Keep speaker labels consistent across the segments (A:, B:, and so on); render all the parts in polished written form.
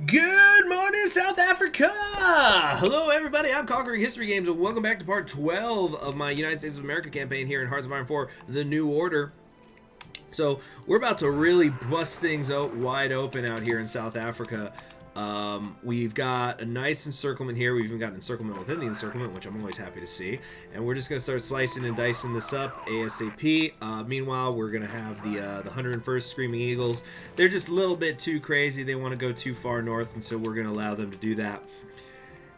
A: Good morning, South Africa! Hello, everybody. I'm Conquering History Games, and welcome back to part 12 of my United States of America campaign here in Hearts of Iron 4, The New Order. So, we're about to really bust things out wide open out here in South Africa. We've got a nice encirclement here. We've even got an encirclement within the encirclement, which I'm always happy to see. And we're just going to start slicing and dicing this up ASAP. Meanwhile, we're going to have the 101st Screaming Eagles. They're just a little bit too crazy. They want to go too far north, and so we're going to allow them to do that.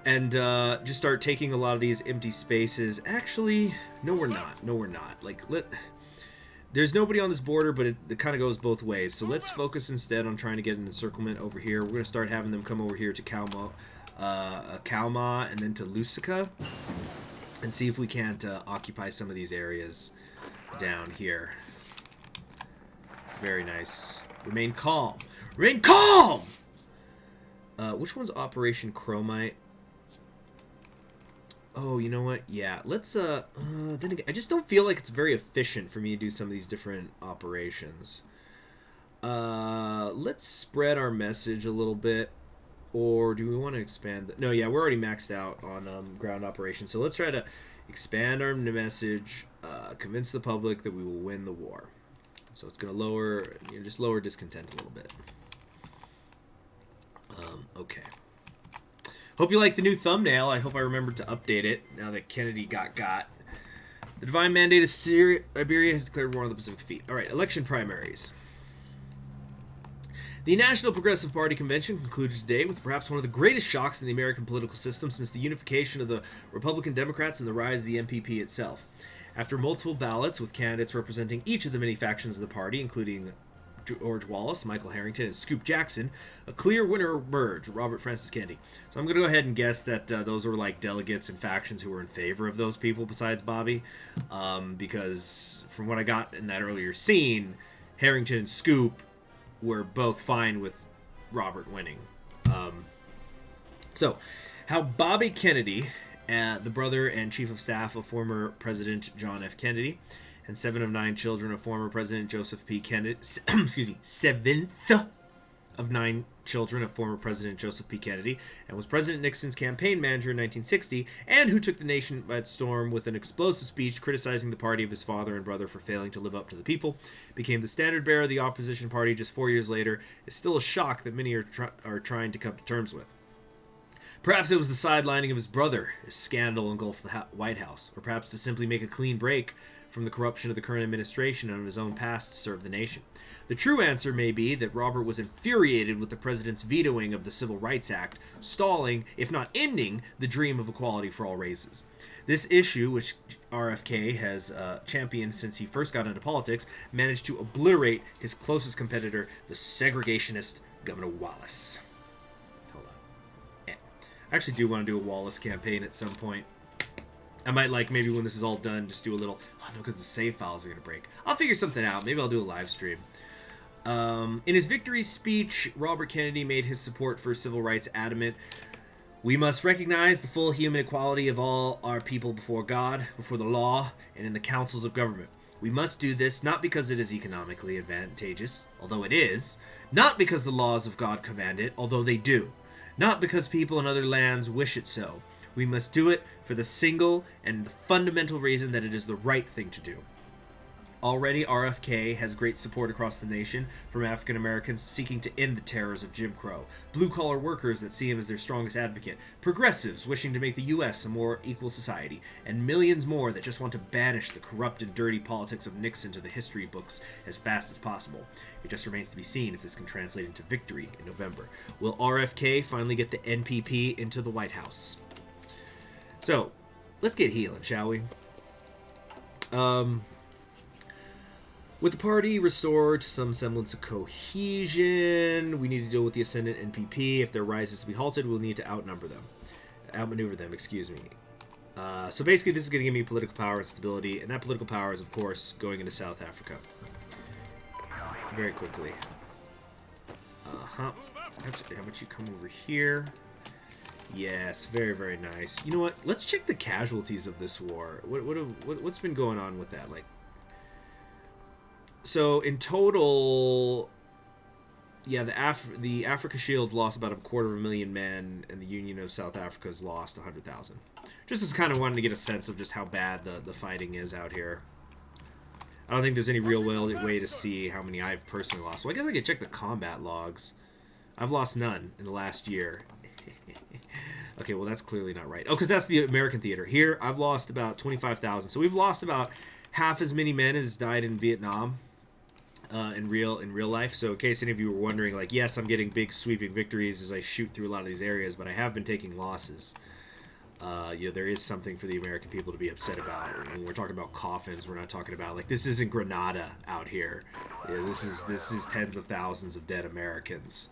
A: And just start taking a lot of these empty spaces. Actually, no, we're not. No, we're not. There's nobody on this border, but it kind of goes both ways. So let's focus instead on trying to get an encirclement over here. We're going to start having them come over here to Kalma, and then to Lusaka, and see if we can't occupy some of these areas down here. Very nice. Remain calm. Remain calm! Which one's Operation Chromite? Oh, you know what? Yeah, let's, then again, I just don't feel like it's very efficient for me to do some of these different operations. Let's spread our message a little bit, or do we want to expand? No, yeah, we're already maxed out on ground operations, so let's try to expand our message, convince the public that we will win the war. So it's going to lower, just lower discontent a little bit. Okay. Hope you like the new thumbnail. I hope I remembered to update it now that Kennedy got. The Divine Mandate of Iberia has declared war on the Pacific Fleet. Alright, election primaries. The National Progressive Party Convention concluded today with perhaps one of the greatest shocks in the American political system since the unification of the Republican Democrats and the rise of the MPP itself. After multiple ballots with candidates representing each of the many factions of the party, including George Wallace, Michael Harrington, and Scoop Jackson, a clear winner emerged, Robert Francis Kennedy. So I'm going to go ahead and guess that those were like delegates and factions who were in favor of those people besides Bobby, because from what I got in that earlier scene, Harrington and Scoop were both fine with Robert winning. So, how Bobby Kennedy, the brother and chief of staff of former President John F. Kennedy, and 7 of 9 children of former President Joseph P. Kennedy, excuse me, 7th of 9 children of former President Joseph P. Kennedy, and was President Nixon's campaign manager in 1960, and who took the nation by storm with an explosive speech criticizing the party of his father and brother for failing to live up to the people, became the standard bearer of the opposition party just 4 years later, is still a shock that many are trying to come to terms with. Perhaps it was the sidelining of his brother, his scandal engulfed the White House, or perhaps to simply make a clean break from the corruption of the current administration and of his own past to serve the nation. The true answer may be that Robert was infuriated with the president's vetoing of the Civil Rights Act, stalling, if not ending, the dream of equality for all races. This issue, which RFK has championed since he first got into politics, managed to obliterate his closest competitor, the segregationist Governor Wallace. Hold on. Yeah. I actually do want to do a Wallace campaign at some point. I might, maybe when this is all done, just do a little... Oh, no, because the save files are going to break. I'll figure something out. Maybe I'll do a live stream. In his victory speech, Robert Kennedy made his support for civil rights adamant. We must recognize the full human equality of all our people before God, before the law, and in the councils of government. We must do this not because it is economically advantageous, although it is, not because the laws of God command it, although they do, not because people in other lands wish it so. We must do it for the single and the fundamental reason that it is the right thing to do. Already, RFK has great support across the nation from African Americans seeking to end the terrors of Jim Crow, blue-collar workers that see him as their strongest advocate, progressives wishing to make the U.S. a more equal society, and millions more that just want to banish the corrupt and dirty politics of Nixon to the history books as fast as possible. It just remains to be seen if this can translate into victory in November. Will RFK finally get the NPP into the White House? So, let's get healing, shall we? With the party restored to some semblance of cohesion, we need to deal with the ascendant NPP. If their rise is to be halted, we'll need to outmaneuver them, excuse me. So basically, this is going to give me political power and stability, and that political power is, of course, going into South Africa. Very quickly. How about you come over here? Yes, very, very nice. You know what? Let's check the casualties of this war. What's been going on with that? So in total, Yeah, the Africa Shield's lost about 250,000 men, and the Union of South Africa's lost 100,000. Just as kind of wanting to get a sense of just how bad the fighting is out here. I don't think there's any real way to see how many I've personally lost. Well, I guess I could check the combat logs. I've lost none in the last year. Okay, well, that's clearly not right. Oh, because that's the American theater. Here, I've lost about 25,000. So we've lost about half as many men as died in Vietnam in real life. So in case any of you were wondering, like, yes, I'm getting big sweeping victories as I shoot through a lot of these areas, but I have been taking losses. You know, there is something for the American people to be upset about. When we're talking about coffins, we're not talking about, like, this isn't Grenada out here. Yeah, this is tens of thousands of dead Americans.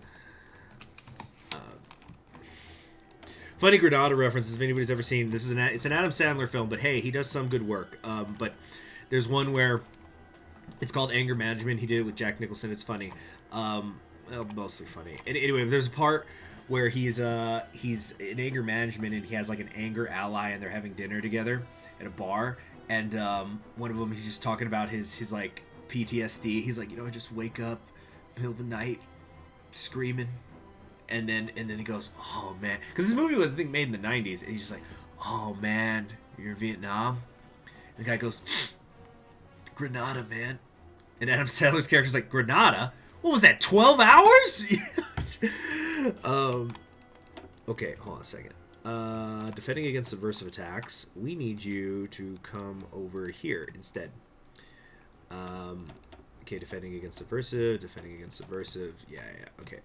A: Funny Grenada references, if anybody's ever seen this, it's an Adam Sandler film, but hey, he does some good work. But there's one where it's called Anger Management. He did it with Jack Nicholson. It's funny, well, mostly funny. And anyway, there's a part where he's in anger management, and he has like an anger ally, and they're having dinner together at a bar. And one of them, he's just talking about his like PTSD. He's like, you know, I just wake up middle of the night screaming. And then he goes, oh man, because this movie was, I think, made in the 90s, and he's just like, oh man, you're in Vietnam? And the guy goes, Grenada, man. And Adam Sandler's character's like, Grenada? What was that, 12 hours? Okay, hold on a second. Defending against subversive attacks, we need you to come over here instead. Okay, defending against subversive, yeah, okay.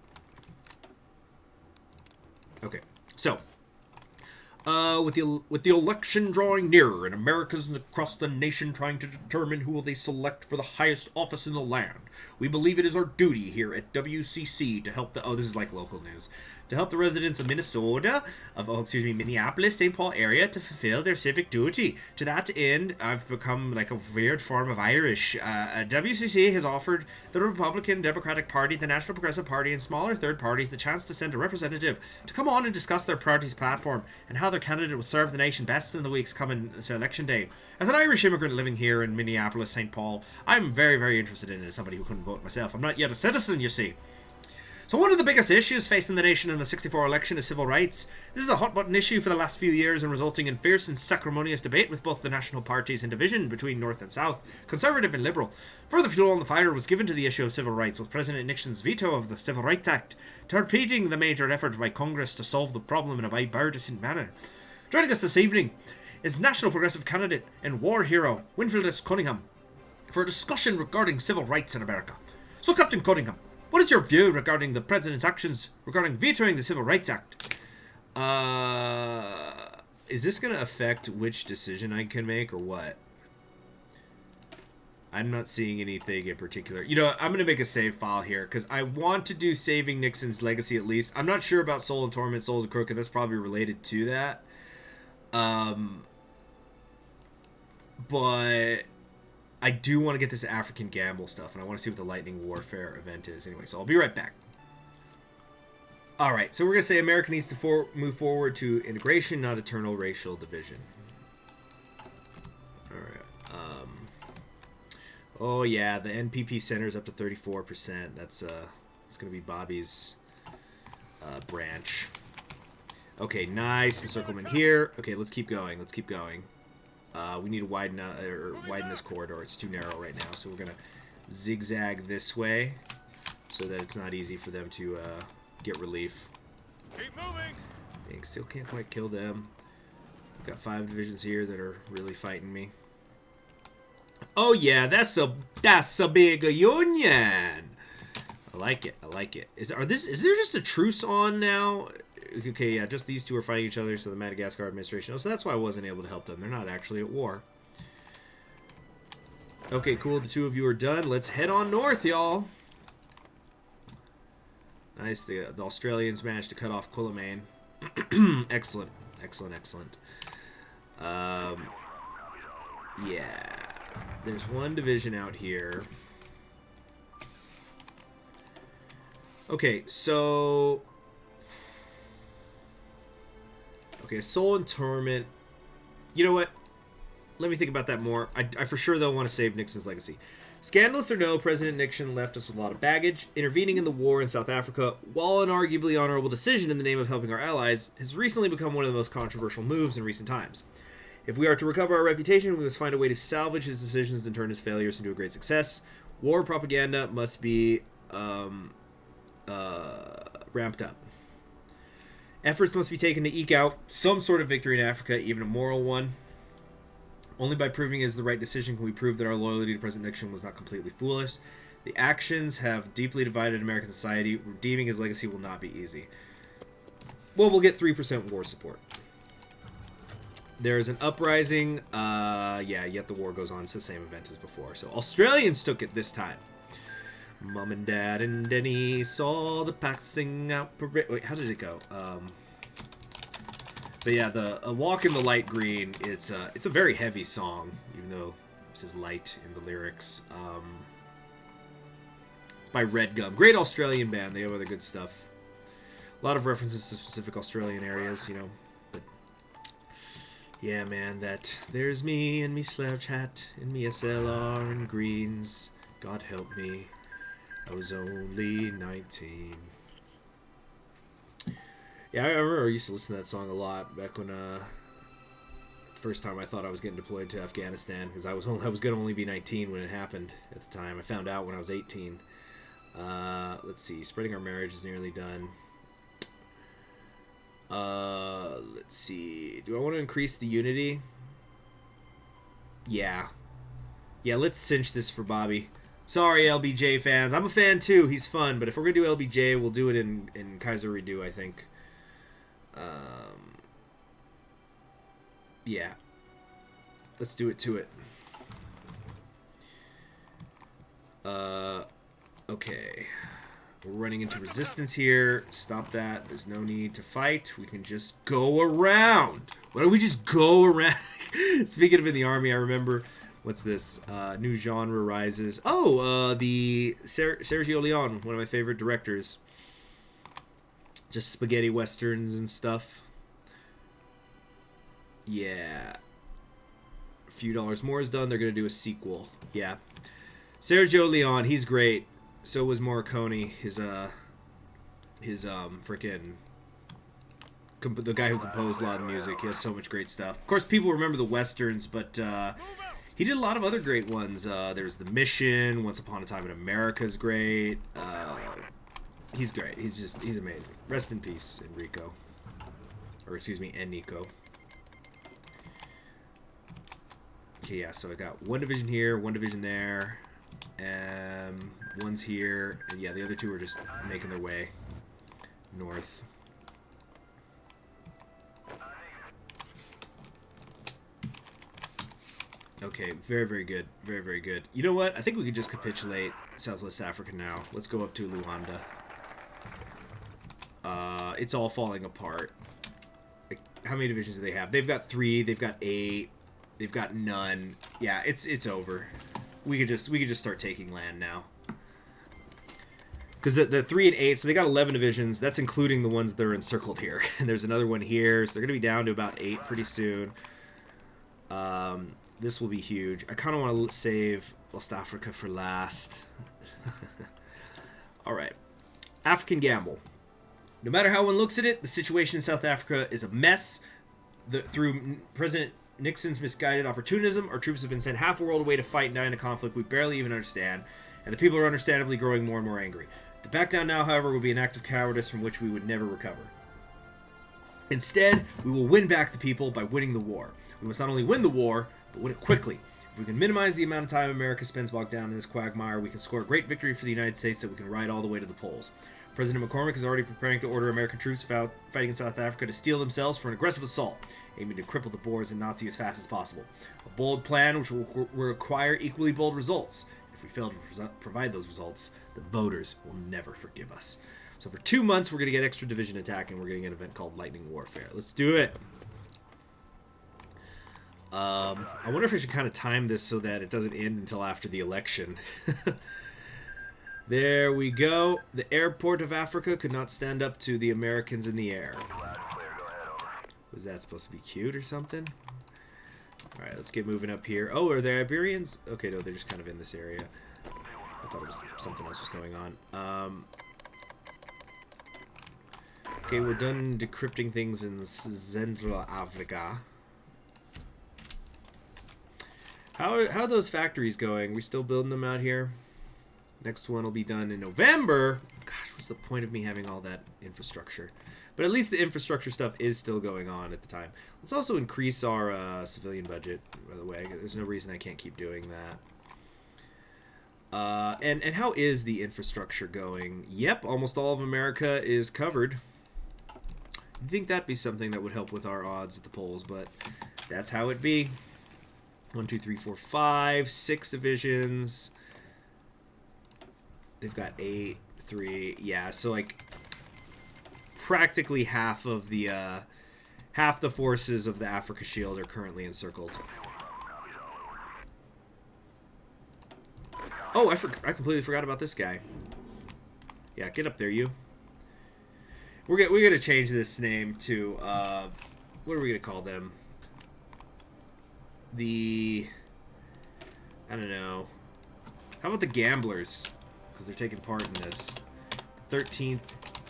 A: Okay, so with the election drawing nearer and Americans across the nation trying to determine who will they select for the highest office in the land, we believe it is our duty here at WCC to help this is like local news, to help the residents of Minneapolis, St. Paul area to fulfill their civic duty. To that end, I've become like a weird form of Irish. WCC has offered the Republican Democratic Party, the National Progressive Party, and smaller third parties the chance to send a representative to come on and discuss their party's platform and how their candidate will serve the nation best in the weeks coming to Election Day. As an Irish immigrant living here in Minneapolis, St. Paul, I'm very, very interested in it as somebody who couldn't vote myself. I'm not yet a citizen, you see. So one of the biggest issues facing the nation in the 64 election is civil rights. This is a hot-button issue for the last few years and resulting in fierce and acrimonious debate with both the national parties and division between North and South, Conservative and Liberal. Further fuel on the fire was given to the issue of civil rights with President Nixon's veto of the Civil Rights Act, torpedoing the major effort by Congress to solve the problem in a bipartisan manner. Joining us this evening is National Progressive candidate and war hero Winfield S. Cunningham for a discussion regarding civil rights in America. So, Captain Cunningham, what is your view regarding the President's actions regarding vetoing the Civil Rights Act? Is this going to affect which decision I can make or what? I'm not seeing anything in particular. You know, I'm going to make a save file here because I want to do saving Nixon's legacy at least. I'm not sure about Soul and Torment, Souls and Crooked. That's probably related to that. But I do want to get this African Gamble stuff, and I want to see what the Lightning Warfare event is. Anyway, so I'll be right back. Alright, so we're going to say America needs to move forward to integration, not eternal racial division. Alright. Oh, yeah, the NPP center is up to 34%. That's it's going to be Bobby's branch. Okay, nice. Encirclement here. Okay, let's keep going. We need to widen this corridor. It's too narrow right now, so we're gonna zigzag this way so that it's not easy for them to get relief.
B: Keep moving.
A: Dang, still can't quite kill them. We've got 5 divisions here that are really fighting me. Oh yeah, that's a big union. I like it. Is there just a truce on now? Okay, yeah, just these two are fighting each other, so the Madagascar administration. Oh, so that's why I wasn't able to help them. They're not actually at war. Okay, cool. The 2 of you are done. Let's head on north, y'all. Nice. The Australians managed to cut off Quillamane. Excellent. Yeah. There's one division out here. Okay, so... Okay, Soul and Torment. You know what? Let me think about that more. I for sure, though, want to save Nixon's legacy. Scandalous or no, President Nixon left us with a lot of baggage. Intervening in the war in South Africa, while an arguably honorable decision in the name of helping our allies, has recently become one of the most controversial moves in recent times. If we are to recover our reputation, we must find a way to salvage his decisions and turn his failures into a great success. War propaganda must be ramped up. Efforts must be taken to eke out some sort of victory in Africa, even a moral one. Only by proving it is the right decision can we prove that our loyalty to President Nixon was not completely foolish. The actions have deeply divided American society. Redeeming his legacy will not be easy. Well, we'll get 3% war support. There's an uprising. Yet the war goes on. It's the same event as before. So Australians took it this time. Mom and Dad and Denny saw the passing out parade. Wait, how did it go? But yeah, a Walk in the Light Green. It's a very heavy song, even though it says light in the lyrics. It's by Red Gum, great Australian band. They have other good stuff. A lot of references to specific Australian areas, you know. But yeah, man, that there's me and me slouch hat and me SLR and greens. God help me, I was only 19. Yeah, I remember I used to listen to that song a lot back when first time I thought I was getting deployed to Afghanistan, because I was gonna only be 19 when it happened at the time. I found out when I was 18. Let's see, spreading our marriage is nearly done. Let's see, do I want to increase the unity? Yeah, let's cinch this for Bobby. Sorry, LBJ fans. I'm a fan too. He's fun, but if we're gonna do LBJ, we'll do it in Kaiser Redo, I think. Yeah. Let's do it to it. Okay. We're running into resistance here. Stop that. There's no need to fight. We can just go around. Why don't we just go around? Speaking of in the army, I remember... What's this? New genre rises. Oh, the Sergio Leone, one of my favorite directors. Just spaghetti westerns and stuff. Yeah. A few dollars more is done. They're going to do a sequel. Yeah. Sergio Leone, he's great. So was Morricone. His freaking... the guy who composed a lot of the music. He has so much great stuff. Of course, people remember the westerns, but... he did a lot of other great ones. There's The Mission, Once Upon a Time in America is great. He's great. He's amazing. Rest in peace, Enrico. Or excuse me, Enrico. Okay, yeah, so I got one division here, one division there. One's here. And yeah, the other two are just making their way north. Okay, very, very good. Very, very good. You know what? I think we could just capitulate Southwest Africa now. Let's go up to Luanda. It's all falling apart. Like, how many divisions do they have? They've got 3. They've got 8. They've got none. Yeah, it's over. We could just start taking land now. Because the 3 and 8, so they got 11 divisions. That's including the ones that are encircled here. And there's another one here, so they're going to be down to about 8 pretty soon. This will be huge. I kind of want to save West Africa for last. Alright. African gamble. No matter how one looks at it, the situation in South Africa is a mess. Through President Nixon's misguided opportunism, our troops have been sent half a world away to fight and die in a conflict we barely even understand, and the people are understandably growing more and more angry. To back down now, however, would be an act of cowardice from which we would never recover. Instead, we will win back the people by winning the war. We must not only win the war, but win it quickly. If we can minimize the amount of time America spends bogged down in this quagmire, we can score a great victory for the United States that we can ride all the way to the polls. President McCormick is already preparing to order American troops fighting in South Africa to steel themselves for an aggressive assault, aiming to cripple the Boers and Nazi as fast as possible. A bold plan which will require equally bold results. If we fail to provide those results, the voters will never forgive us. So for 2 months, we're going to get extra division attack, and we're getting an event called Lightning Warfare. Let's do it. I wonder if I should kind of time this so that it doesn't end until after the election. There we go. The airport of Africa could not stand up to the Americans in the air. Was that supposed to be cute or something? Alright, let's get moving up here. Oh, are they Iberians? Okay, no, they're just kind of in this area. I thought it was something else was going on. Okay, we're done decrypting things in Central Africa. How are those factories going? We still building them out here? Next one will be done in November. Gosh, what's the point of me having all that infrastructure? But at least the infrastructure stuff is still going on at the time. Let's also increase our civilian budget, by the way. There's no reason I can't keep doing that. And how is the infrastructure going? Yep, almost all of America is covered. You'd think that'd be something that would help with our odds at the polls, but that's how it be. 1, 2, 3, 4, 5, 6 divisions. They've got 8, 3. Yeah, so like practically half of the forces of the Africa Shield are currently encircled. Oh, I completely forgot about this guy. Yeah, get up there, you. We're gonna change this name to what are we gonna call them? I don't know. How about the Gamblers? Because they're taking part in this. 13th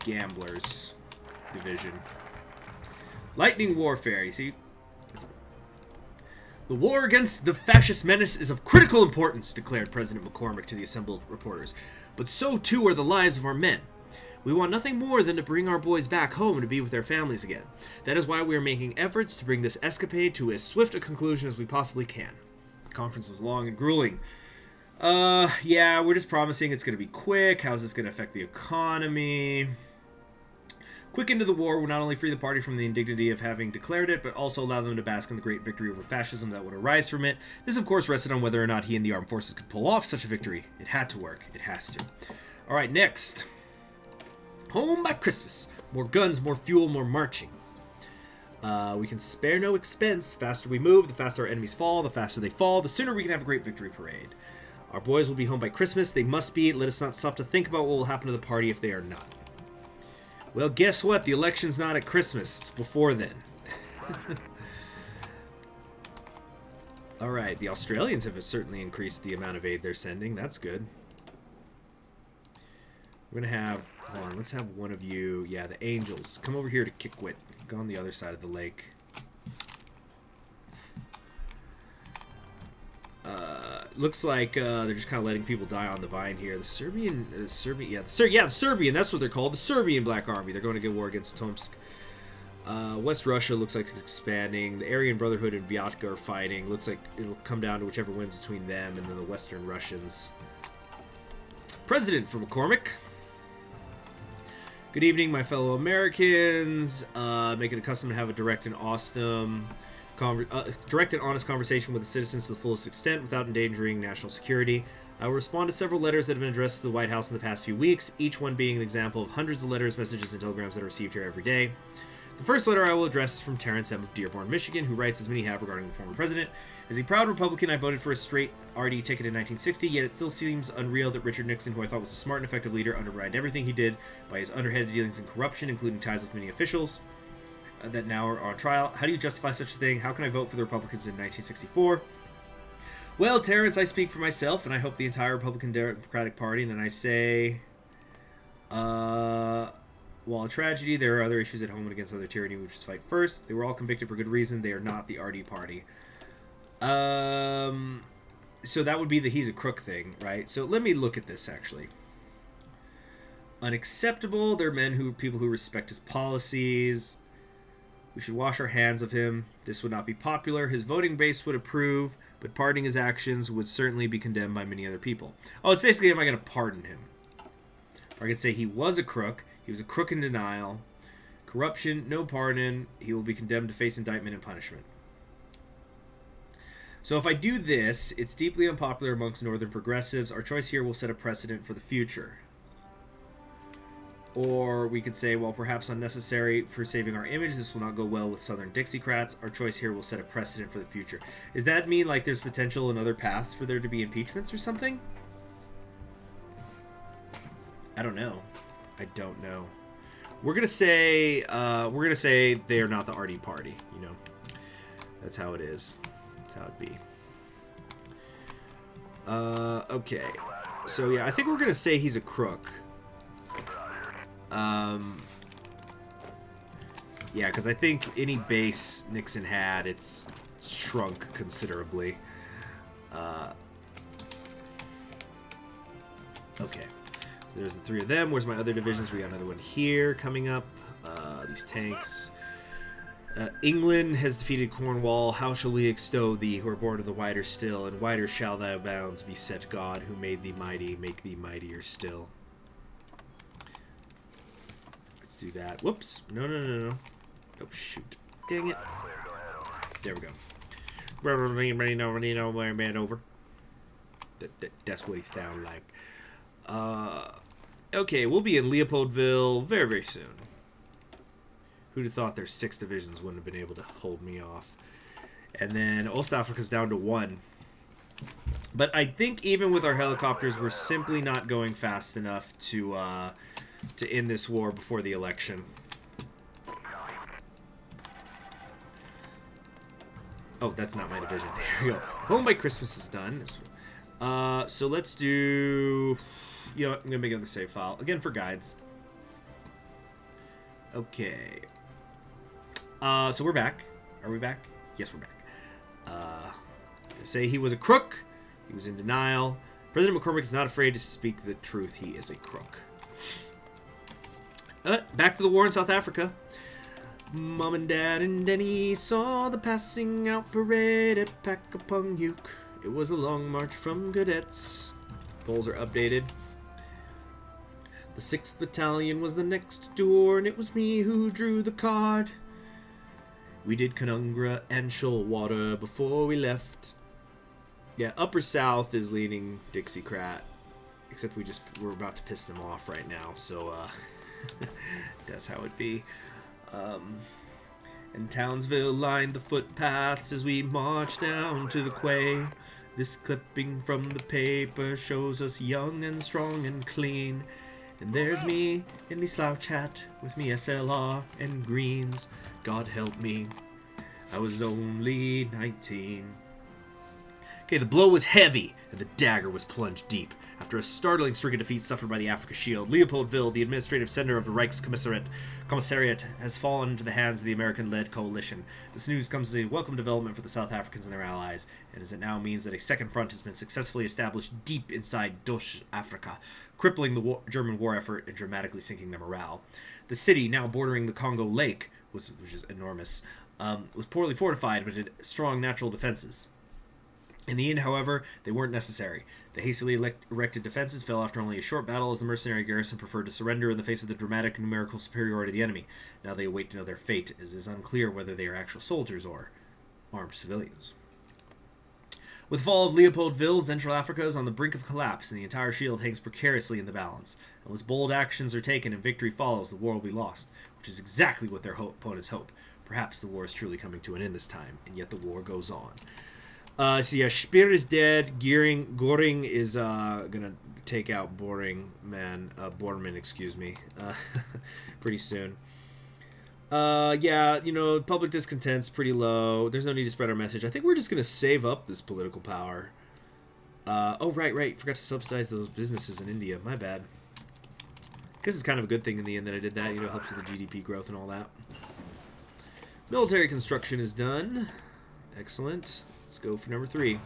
A: Gamblers Division. Lightning Warfare. You see? The war against the fascist menace is of critical importance, declared President McCormick to the assembled reporters. But so too are the lives of our men. We want nothing more than to bring our boys back home to be with their families again. That is why we are making efforts to bring this escapade to as swift a conclusion as we possibly can. The conference was long and grueling. Yeah, we're just promising it's going to be quick. How's this going to affect the economy? Quick end to the war would not only free the party from the indignity of having declared it, but also allow them to bask in the great victory over fascism that would arise from it. This, of course, rested on whether or not he and the armed forces could pull off such a victory. It had to work. It has to. All right, next. Home by Christmas. More guns, more fuel, more marching. We can spare no expense. The faster we move, the faster our enemies fall. The faster they fall, the sooner we can have a great victory parade. Our boys will be home by Christmas. They must be. Let us not stop to think about what will happen to the party if they are not. Well, guess what? The election's not at Christmas. It's before then. All right. The Australians have certainly increased the amount of aid they're sending. That's good. We're going to have... Hold on. Let's have one of you... Yeah, the Angels. Come over here to Kikwit. Go on the other side of the lake. Looks like they're just kind of letting people die on the vine here. The Serbian, the Serbian, that's what they're called. The Serbian Black Army. They're going to get war against Tomsk. West Russia looks like it's expanding. The Aryan Brotherhood and Vyatka are fighting. Looks like it'll come down to whichever wins between them and then the Western Russians. President for McCormick. Good evening, my fellow Americans. Make it a custom to have a direct and honest conversation with the citizens to the fullest extent without endangering national security. I will respond to several letters that have been addressed to the White House in the past few weeks, each one being an example of hundreds of letters, messages, and telegrams that are received here every day. The first letter I will address is from Terrence M. of Dearborn, Michigan, who writes, as many have regarding the former president. As a proud Republican, I voted for a straight RD ticket in 1960, yet it still seems unreal that Richard Nixon, who I thought was a smart and effective leader, undermined everything he did by his underhanded dealings in corruption, including ties with many officials that now are on trial. How do you justify such a thing? How can I vote for the Republicans in 1964? Well, Terrence, I speak for myself, and I hope the entire Republican Democratic Party, and then I say, while a tragedy, there are other issues at home and against other tyranny we should fight first. They were all convicted for good reason. They are not the RD party. So that would be the he's a crook thing, right? So let me look at this, actually. Unacceptable. There are people who respect his policies. We should wash our hands of him. This would not be popular. His voting base would approve, but pardoning his actions would certainly be condemned by many other people. Oh, it's basically, am I going to pardon him? Or I could say he was a crook. He was a crook in denial. Corruption, no pardon. He will be condemned to face indictment and punishment. So if I do this, it's deeply unpopular amongst northern progressives. Our choice here will set a precedent for the future. Or we could say, well, perhaps unnecessary for saving our image. This will not go well with Southern Dixiecrats. Our choice here will set a precedent for the future. Does that mean like there's potential in other paths for there to be impeachments or something? I don't know. I don't know. We're gonna say they are not the RD party. You know, that's how it is. That's how it be. Okay. So yeah, I think we're gonna say he's a crook. Yeah, because I think any base Nixon had, it's shrunk considerably. Okay, so there's the 3 of them. Where's my other divisions? We got another one here coming up. These tanks. England has defeated Cornwall. How shall we extol thee, who are born of the wider still? And wider shall thy bounds be set, God, who made thee mighty, make thee mightier still. Let's do that. Whoops. No. Oh, shoot. Dang it. There we go. Over. That's what he sounded like. Okay, we'll be in Leopoldville very, very soon. Who'd have thought their 6 divisions wouldn't have been able to hold me off? And then Ostafrika's down to 1. But I think even with our helicopters, we're simply not going fast enough to end this war before the election. Oh, that's not my division. There we go. Home by Christmas is done. So let's do... You know what? I'm going to make another save file. Again, for guides. Okay. So we're back. Are we back? Yes, we're back. Say he was a crook. He was in denial. President McCormick is not afraid to speak the truth. He is a crook. Back to the war in South Africa. Mom and Dad and Denny saw the passing out parade at Pakapungyuk. It was a long march from cadets. Polls are updated. The 6th Battalion was the next door, and it was me who drew the card. We did Canungra and Shoalwater before we left. Yeah, Upper South is leaning Dixiecrat. Except we're about to piss them off right now, so that's how it be. And Townsville lined the footpaths as we marched down to the quay. This clipping from the paper shows us young and strong and clean. And there's me in me slouch hat with me SLR and greens. God help me, I was only 19. Okay, the blow was heavy, and the dagger was plunged deep. After a startling string of defeats suffered by the Africa Shield, Leopoldville, the administrative center of the Reichskommissariat, has fallen into the hands of the American-led coalition. This news comes as a welcome development for the South Africans and their allies, and as it now means that a second front has been successfully established deep inside Deutsche Africa, crippling the German war effort and dramatically sinking their morale. The city, now bordering the Congo Lake, which is enormous, was poorly fortified but had strong natural defenses. In the end, however, they weren't necessary. The hastily erected defenses fell after only a short battle as the mercenary garrison preferred to surrender in the face of the dramatic numerical superiority of the enemy. Now they await to know their fate, as it is unclear whether they are actual soldiers or armed civilians. With the fall of Leopoldville, Central Africa is on the brink of collapse, and the entire shield hangs precariously in the balance. Unless bold actions are taken and victory follows, the war will be lost, which is exactly what their opponents hope. Perhaps the war is truly coming to an end this time, and yet the war goes on. So yeah, Speer is dead. Goring is gonna take out Bormann, excuse me, pretty soon. Yeah, you know, public discontent's pretty low. There's no need to spread our message. I think we're just gonna save up this political power. Oh, right. Forgot to subsidize those businesses in India. My bad. Guess it's kind of a good thing in the end that I did that. You know, it helps with the GDP growth and all that. Military construction is done. Excellent. Let's go for number 3.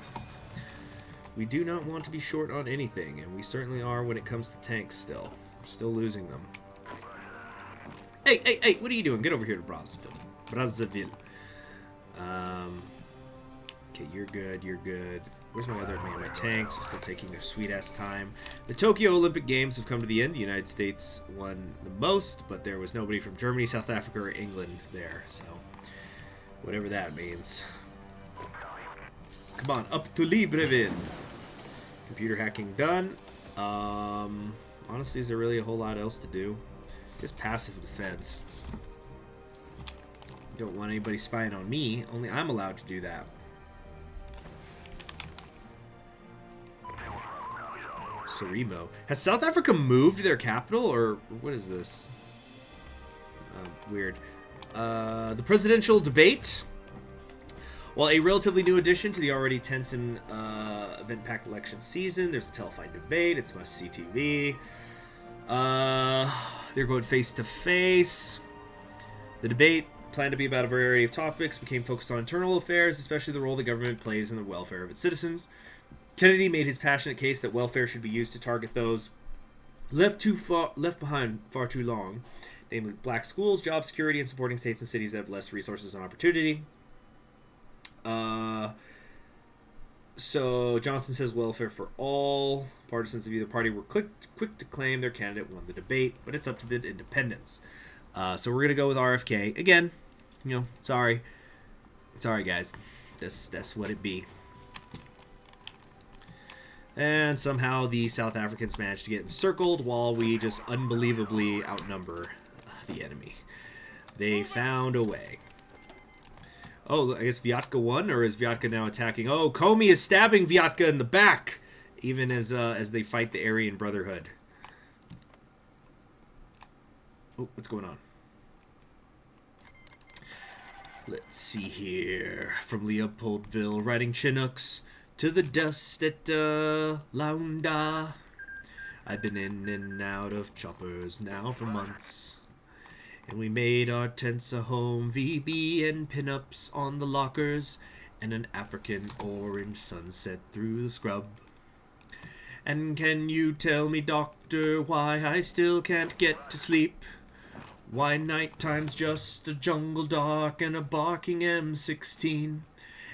A: We do not want to be short on anything, and we certainly are when it comes to tanks still. We're still losing them. Hey, what are you doing? Get over here to Brazzaville. Okay, you're good. Where's my other man? My tanks are still taking their sweet-ass time. The Tokyo Olympic Games have come to the end. The United States won the most, but there was nobody from Germany, South Africa, or England there, so whatever that means. Come on, up to Libreville. Computer hacking done. Honestly, is there really a whole lot else to do? Just passive defense. Don't want anybody spying on me. Only I'm allowed to do that. Sarimo. Has South Africa moved their capital, or what is this? Weird. The presidential debate. Well, a relatively new addition to the already tense and event-packed election season. There's a telephone debate. It's must-see TV. They're going face-to-face. The debate, planned to be about a variety of topics, became focused on internal affairs, especially the role the government plays in the welfare of its citizens. Kennedy made his passionate case that welfare should be used to target those left behind far too long, namely black schools, job security, and supporting states and cities that have less resources and opportunity. So Johnson says welfare for all. Partisans of either party were quick to claim their candidate won the debate, but it's up to the independents. So we're gonna go with RFK again. Sorry guys, that's what it be. And somehow the South Africans managed to get encircled while we just unbelievably outnumber the enemy. They found a way. Oh, I guess Vyatka won, or is Vyatka now attacking? Oh, Comey is stabbing Vyatka in the back, even as they fight the Aryan Brotherhood. Oh, what's going on? Let's see here. From Leopoldville, riding Chinooks to the dust at Launda. I've been in and out of choppers now for months. And we made our tents a home, VB and pinups on the lockers, and an African orange sunset through the scrub. And can you tell me, doctor, why I still can't get to sleep? Why nighttime's just a jungle dark and a barking M16?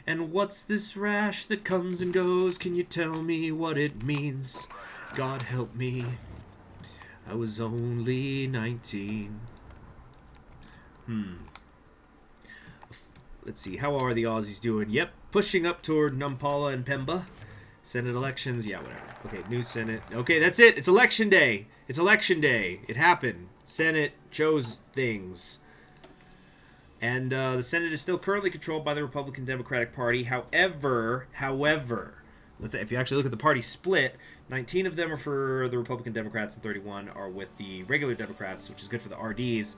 A: And what's this rash that comes and goes? Can you tell me what it means? God help me, I was only 19. Let's see, how are the Aussies doing? Yep, pushing up toward Nampala and Pemba. Senate elections, yeah, whatever. Okay, new Senate. Okay, that's it. It's election day. It's election day. It happened. Senate chose things. And the Senate is still currently controlled by the Republican Democratic Party. However, let's say if you actually look at the party split, 19 of them are for the Republican Democrats and 31 are with the regular Democrats, which is good for the RDs.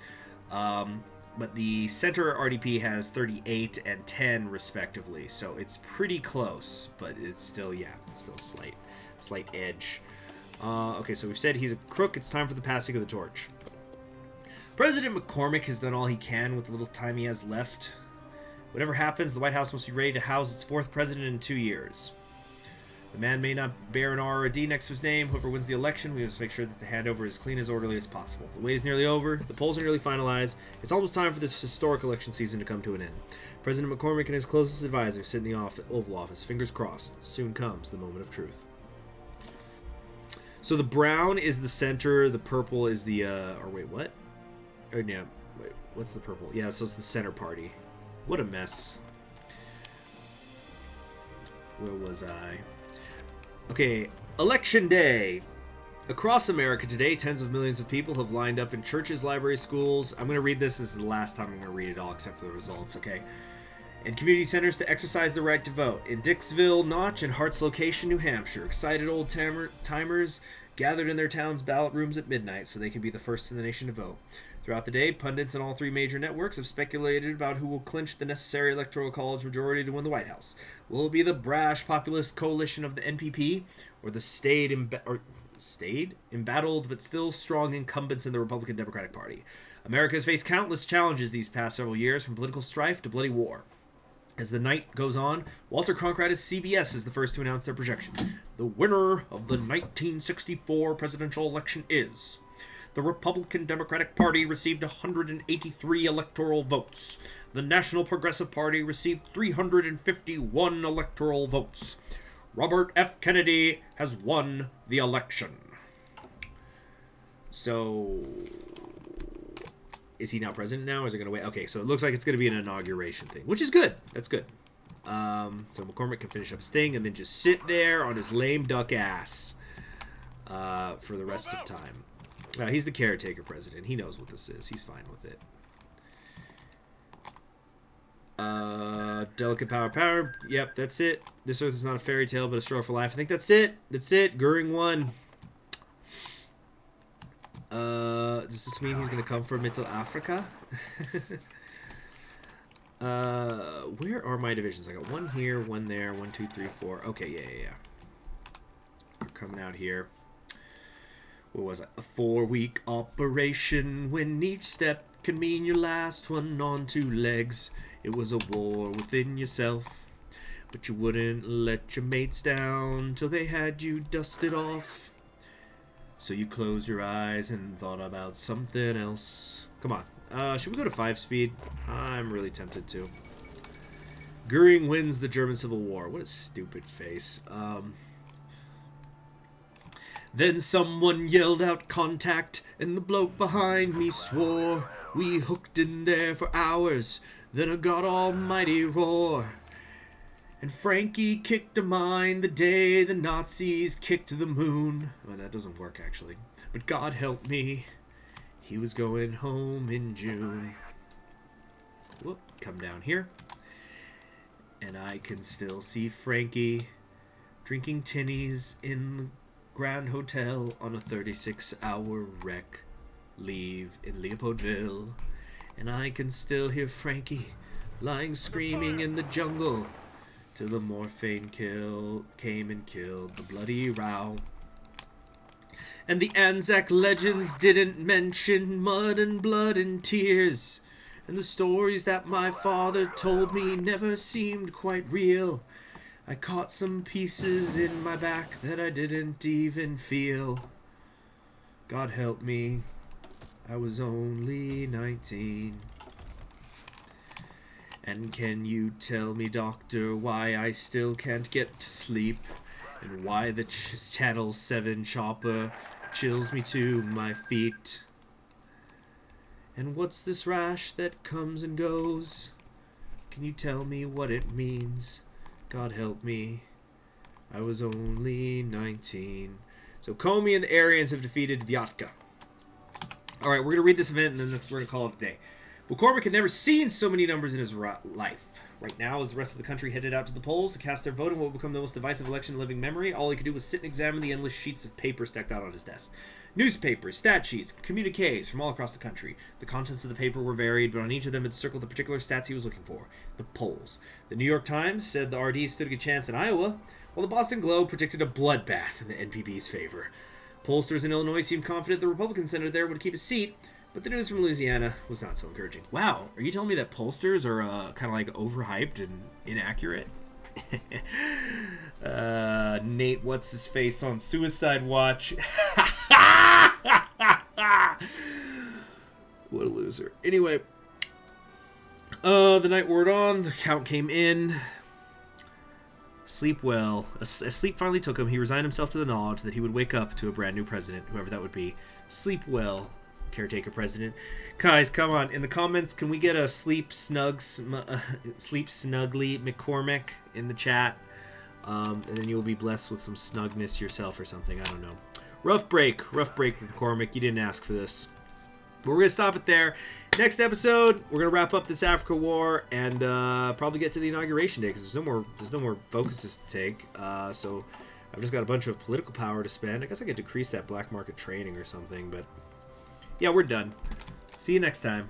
A: But the center RDP has 38 and 10 respectively, so it's pretty close, but it's still, yeah, it's still a slight edge. Okay, so we've said he's a crook. It's time for the passing of the torch. President McCormick has done all he can with the little time he has left. Whatever happens, the White House must be ready to house its fourth president in 2 years. The man may not bear an R or a D next to his name. Whoever wins the election, we must make sure that the handover is clean as orderly as possible. The wait is nearly over. The polls are nearly finalized. It's almost time for this historic election season to come to an end. President McCormick and his closest advisors sit in the Oval Office. Fingers crossed. Soon comes the moment of truth. So the brown is the center. The purple is the... or wait, what? Or yeah, wait, what's the purple? Yeah, so it's the center party. What a mess. Where was I? Okay, Election Day. Across America today, tens of millions of people have lined up in churches, libraries, schools. I'm going to read this. This is the last time I'm going to read it all except for the results, okay? And community centers to exercise their right to vote. In Dixville, Notch, and Hart's Location, New Hampshire, excited old-timers gathered in their town's ballot rooms at midnight so they can be the first in the nation to vote. Throughout the day, pundits on all three major networks have speculated about who will clinch the necessary electoral college majority to win the White House. Will it be the brash populist coalition of the NPP, or the embattled but still strong incumbents in the Republican Democratic Party? America has faced countless challenges these past several years, from political strife to bloody war. As the night goes on, Walter Cronkite of CBS is the first to announce their projection. The winner of the 1964 presidential election is... The Republican Democratic Party received 183 electoral votes. The National Progressive Party received 351 electoral votes. Robert F. Kennedy has won the election. So, is he now president now, or is it going to wait? Okay, so it looks like it's going to be an inauguration thing, which is good. That's good. So McCormick can finish up his thing and then just sit there on his lame duck ass for the rest of time. He's the caretaker president. He knows what this is. He's fine with it. Delicate power. Yep, that's it. This earth is not a fairy tale, but a struggle for life. I think that's it. That's it. Goering won. Does this mean he's going to come from Middle Africa? Where are my divisions? I got one here, one there, 1, 2, 3, 4. Okay, yeah. coming out here. What was it? A 4-week operation when each step can mean your last one on 2 legs. It was a war within yourself, but you wouldn't let your mates down till they had you dusted off. So you closed your eyes and thought about something else. Come on. Should we go to 5 speed? I'm really tempted to. Goering wins the German Civil War. What a stupid face. Then someone yelled out contact, and the bloke behind me swore. We hooked in there for hours, then a god almighty roar. And Frankie kicked a mine the day the Nazis kicked the moon. Oh, that doesn't work, actually. But God help me, he was going home in June. Whoop, come down here. And I can still see Frankie drinking tinnies in the Grand Hotel on a 36-hour wreck. Leave in Leopoldville. And I can still hear Frankie lying screaming in the jungle till the morphine came and killed the bloody row. And the Anzac legends didn't mention mud and blood and tears. And the stories that my father told me never seemed quite real. I caught some pieces in my back that I didn't even feel. God help me, I was only 19. And can you tell me, doctor, why I still can't get to sleep? And why the Channel 7 chopper chills me to my feet? And what's this rash that comes and goes? Can you tell me what it means? God help me, I was only 19. So Comey and the Aryans have defeated Vyatka. Alright, we're going to read this event and then we're going to call it a day. McCormick had never seen so many numbers in his life. Right now, as the rest of the country headed out to the polls to cast their vote in what would become the most divisive election in living memory, all he could do was sit and examine the endless sheets of paper stacked out on his desk. Newspapers, stat sheets, communiques from all across the country. The contents of the paper were varied, but on each of them it circled the particular stats he was looking for. The polls. The New York Times said the RD stood a good chance in Iowa, while the Boston Globe predicted a bloodbath in the NPB's favor. Pollsters in Illinois seemed confident the Republican senator there would keep his seat, but the news from Louisiana was not so encouraging. Wow, are you telling me that pollsters are kind of like overhyped and inaccurate? Nate, what's his face on Suicide Watch? What a loser. Anyway, the night wore on, the count came in. Sleep well. As sleep finally took him, he resigned himself to the knowledge that he would wake up to a brand new president, whoever that would be. Sleep well, caretaker president. Guys, come on. In the comments, can we get a sleep snugly McCormick in the chat? And then you'll be blessed with some snugness yourself or something. I don't know. Rough break, McCormick. You didn't ask for this. But we're going to stop it there. Next episode, we're going to wrap up this Africa War and probably get to the Inauguration Day because there's no more focuses to take. So I've just got a bunch of political power to spend. I guess I could decrease that black market trading or something. But yeah, we're done. See you next time.